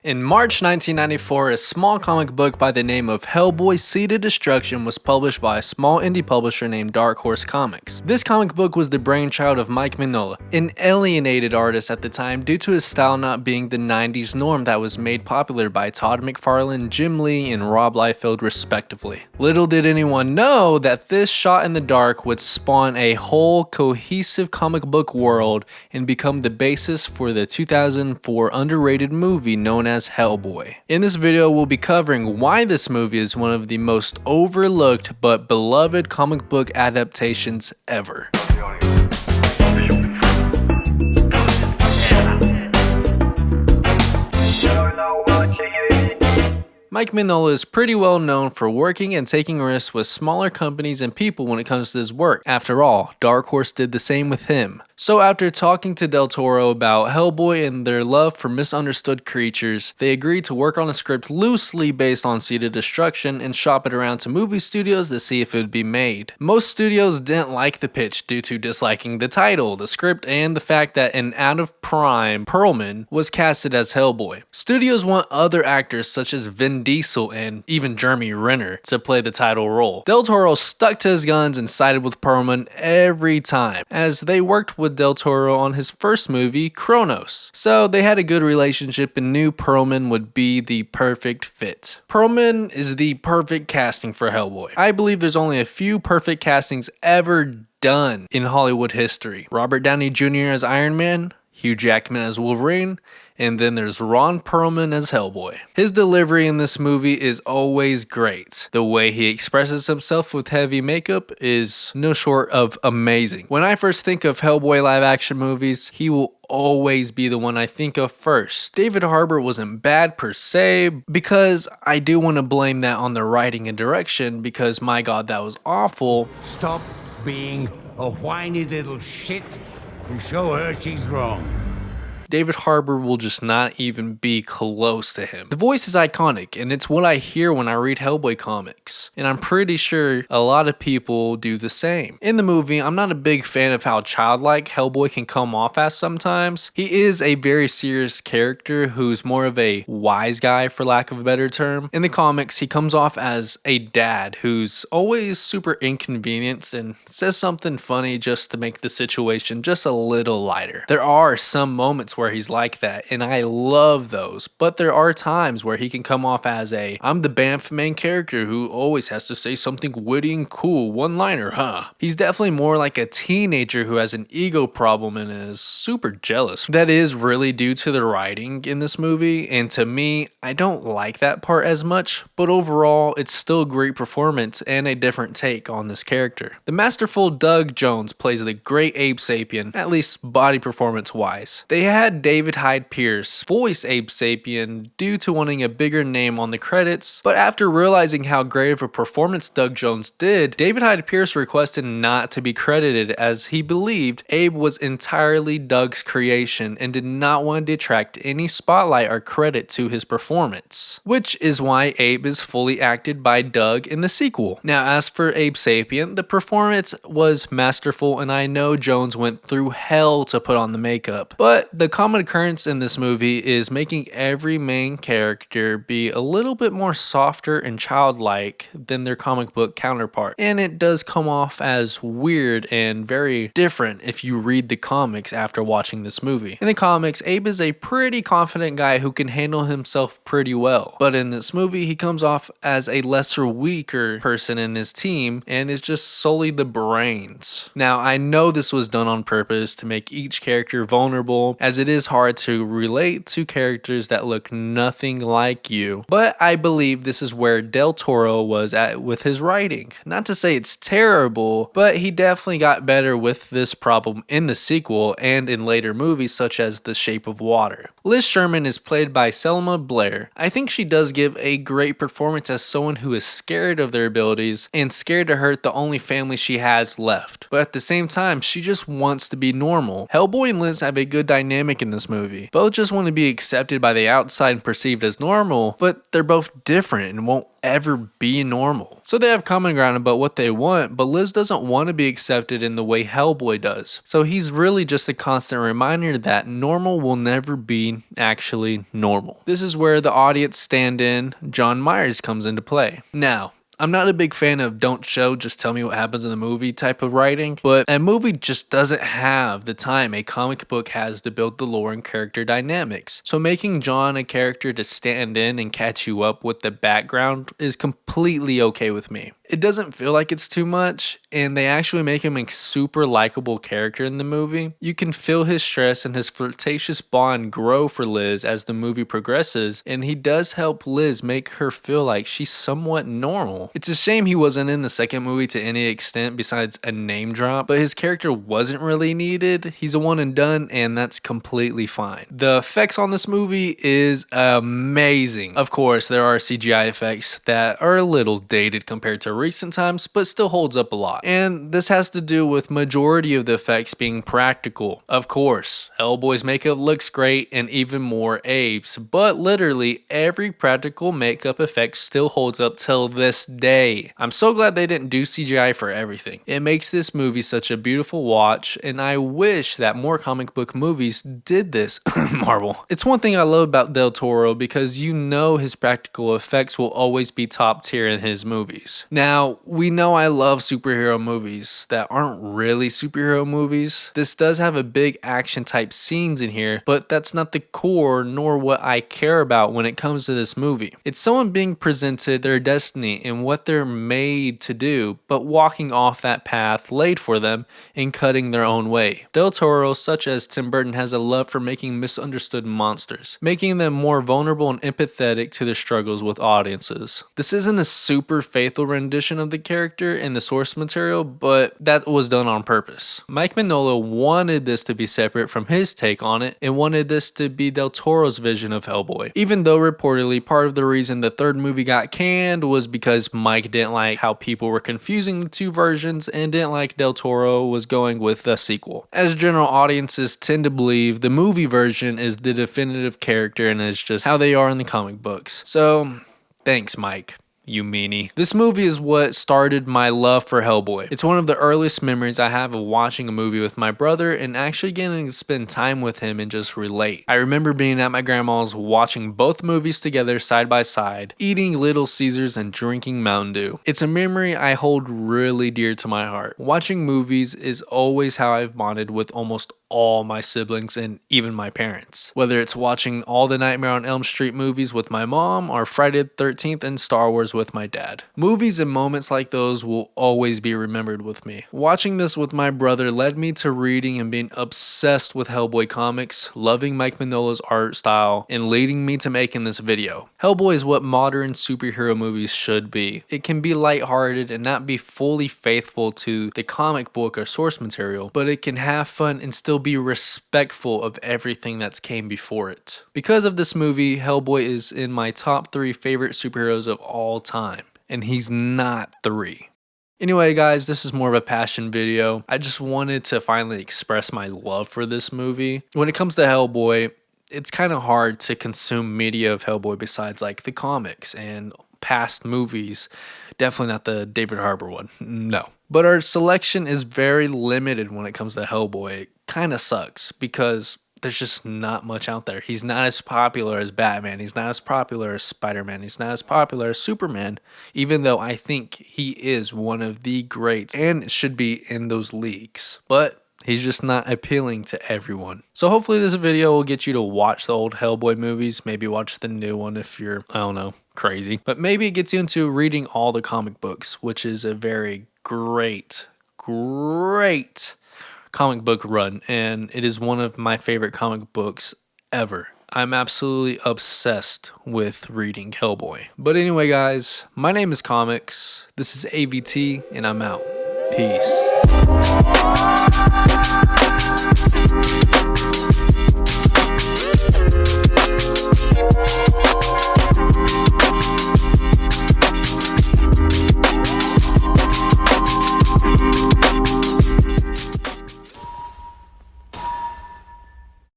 In March 1994, a small comic book by the name of Hellboy Seed of Destruction was published by a small indie publisher named Dark Horse Comics. This comic book was the brainchild of Mike Mignola, an alienated artist at the time due to his style not being the 90s norm that was made popular by Todd McFarlane, Jim Lee, and Rob Liefeld respectively. Little did anyone know that this shot in the dark would spawn a whole cohesive comic book world and become the basis for the 2004 underrated movie known as Hellboy. In this video, we'll be covering why this movie is one of the most overlooked but beloved comic book adaptations ever. Mike Mignola is pretty well known for working and taking risks with smaller companies and people when it comes to his work. After all, Dark Horse did the same with him. So after talking to Del Toro about Hellboy and their love for misunderstood creatures, they agreed to work on a script loosely based on Seed of Destruction and shop it around to movie studios to see if it would be made. Most studios didn't like the pitch due to disliking the title, the script, and the fact that an out-of-prime Perlman was casted as Hellboy. Studios want other actors such as Vin Diesel and even Jeremy Renner to play the title role. Del Toro stuck to his guns and sided with Perlman every time, as they worked with Del Toro on his first movie, Kronos. So they had a good relationship and knew Perlman would be the perfect fit. Perlman is the perfect casting for Hellboy. I believe there's only a few perfect castings ever done in Hollywood history. Robert Downey Jr. as Iron Man, Hugh Jackman as Wolverine, and then there's Ron Perlman as Hellboy. His delivery in this movie is always great. The way he expresses himself with heavy makeup is no short of amazing. When I first think of Hellboy live action movies, he will always be the one I think of first. David Harbour wasn't bad per se, because I do want to blame that on the writing and direction, because my god, that was awful. Stop being a whiny little shit and show her she's wrong. David Harbour will just not even be close to him. The voice is iconic, and it's what I hear when I read Hellboy comics, and I'm pretty sure a lot of people do the same. In the movie, I'm not a big fan of how childlike Hellboy can come off as sometimes. He is a very serious character who's more of a wise guy, for lack of a better term. In the comics, he comes off as a dad who's always super inconvenienced and says something funny just to make the situation just a little lighter. There are some moments where he's like that, and I love those, but there are times where he can come off as I'm the Banff main character who always has to say something witty and cool, one-liner, huh? He's definitely more like a teenager who has an ego problem and is super jealous. That is really due to the writing in this movie, and to me, I don't like that part as much, but overall, it's still a great performance and a different take on this character. The masterful Doug Jones plays the great Abe Sapien, at least body performance-wise. They had David Hyde Pierce voice Abe Sapien due to wanting a bigger name on the credits, but after realizing how great of a performance Doug Jones did, David Hyde Pierce requested not to be credited as he believed Abe was entirely Doug's creation and did not want to detract any spotlight or credit to his performance, which is why Abe is fully acted by Doug in the sequel. Now, as for Abe Sapien, the performance was masterful, and I know Jones went through hell to put on the makeup, but the common occurrence in this movie is making every main character be a little bit more softer and childlike than their comic book counterpart, and it does come off as weird and very different if you read the comics after watching this movie. In the comics, Abe is a pretty confident guy who can handle himself pretty well, but in this movie he comes off as a lesser, weaker person in his team and is just solely the brains. Now, I know this was done on purpose to make each character vulnerable, as it is hard to relate to characters that look nothing like you, but I believe this is where Del Toro was at with his writing. Not to say it's terrible, but he definitely got better with this problem in the sequel and in later movies such as The Shape of Water. Liz Sherman is played by Selma Blair. I think she does give a great performance as someone who is scared of their abilities and scared to hurt the only family she has left, but at the same time she just wants to be normal. Hellboy and Liz have a good dynamic comic in this movie. Both just want to be accepted by the outside and perceived as normal, but they're both different and won't ever be normal. So they have common ground about what they want, but Liz doesn't want to be accepted in the way Hellboy does. So he's really just a constant reminder that normal will never be actually normal. This is where the audience stand-in John Myers comes into play. Now, I'm not a big fan of don't show, just tell me what happens in the movie type of writing, but a movie just doesn't have the time a comic book has to build the lore and character dynamics. So making John a character to stand in and catch you up with the background is completely okay with me. It doesn't feel like it's too much, and they actually make him a super likable character in the movie. You can feel his stress and his flirtatious bond grow for Liz as the movie progresses, and he does help Liz make her feel like she's somewhat normal. It's a shame he wasn't in the second movie to any extent besides a name drop, but his character wasn't really needed. He's a one and done, and that's completely fine. The effects on this movie is amazing. Of course, there are CGI effects that are a little dated compared to recent times, but still holds up a lot. And this has to do with majority of the effects being practical. Of course, Hellboy's makeup looks great and even more Abe's, but literally every practical makeup effect still holds up till this day. I'm so glad they didn't do CGI for everything. It makes this movie such a beautiful watch, and I wish that more comic book movies did this. Marvel. It's one thing I love about Del Toro because you know his practical effects will always be top tier in his movies. Now, we know I love superhero movies that aren't really superhero movies. This does have a big action type scenes in here, but that's not the core nor what I care about when it comes to this movie. It's someone being presented their destiny and what they're made to do, but walking off that path laid for them and cutting their own way. Del Toro, such as Tim Burton, has a love for making misunderstood monsters, making them more vulnerable and empathetic to their struggles with audiences. This isn't a super faithful rendition of the character in the source material, but that was done on purpose. Mike Mignola wanted this to be separate from his take on it and wanted this to be Del Toro's vision of Hellboy. Even though reportedly part of the reason the third movie got canned was because Mike didn't like how people were confusing the two versions and didn't like Del Toro was going with the sequel. As general audiences tend to believe, the movie version is the definitive character and is just how they are in the comic books. So, thanks Mike. You meanie. This movie is what started my love for Hellboy. It's one of the earliest memories I have of watching a movie with my brother and actually getting to spend time with him and just relate. I remember being at my grandma's watching both movies together side by side, eating Little Caesars and drinking Mountain Dew. It's a memory I hold really dear to my heart. Watching movies is always how I've bonded with almost all my siblings and even my parents. Whether it's watching all the Nightmare on Elm Street movies with my mom or Friday the 13th and Star Wars with my dad. Movies and moments like those will always be remembered with me. Watching this with my brother led me to reading and being obsessed with Hellboy comics, loving Mike Mignola's art style, and leading me to making this video. Hellboy is what modern superhero movies should be. It can be lighthearted and not be fully faithful to the comic book or source material, but it can have fun and still be respectful of everything that's came before it. Because of this movie, Hellboy is in my top 3 favorite superheroes of all time, and he's not 3. Anyway guys, this is more of a passion video. I just wanted to finally express my love for this movie. When it comes to Hellboy, it's kind of hard to consume media of Hellboy besides like the comics and past movies. Definitely not the David Harbour one, no. But our selection is very limited when it comes to Hellboy. It kind of sucks because there's just not much out there. He's not as popular as Batman. He's not as popular as Spider-Man. He's not as popular as Superman, even though I think he is one of the greats and should be in those leagues. But he's just not appealing to everyone. So hopefully this video will get you to watch the old Hellboy movies. Maybe watch the new one if you're, I don't know, crazy. But maybe it gets you into reading all the comic books, which is a very great comic book run. And it is one of my favorite comic books ever. I'm absolutely obsessed with reading Hellboy. But anyway, guys, my name is Comics. This is AVT, and I'm out. Peace.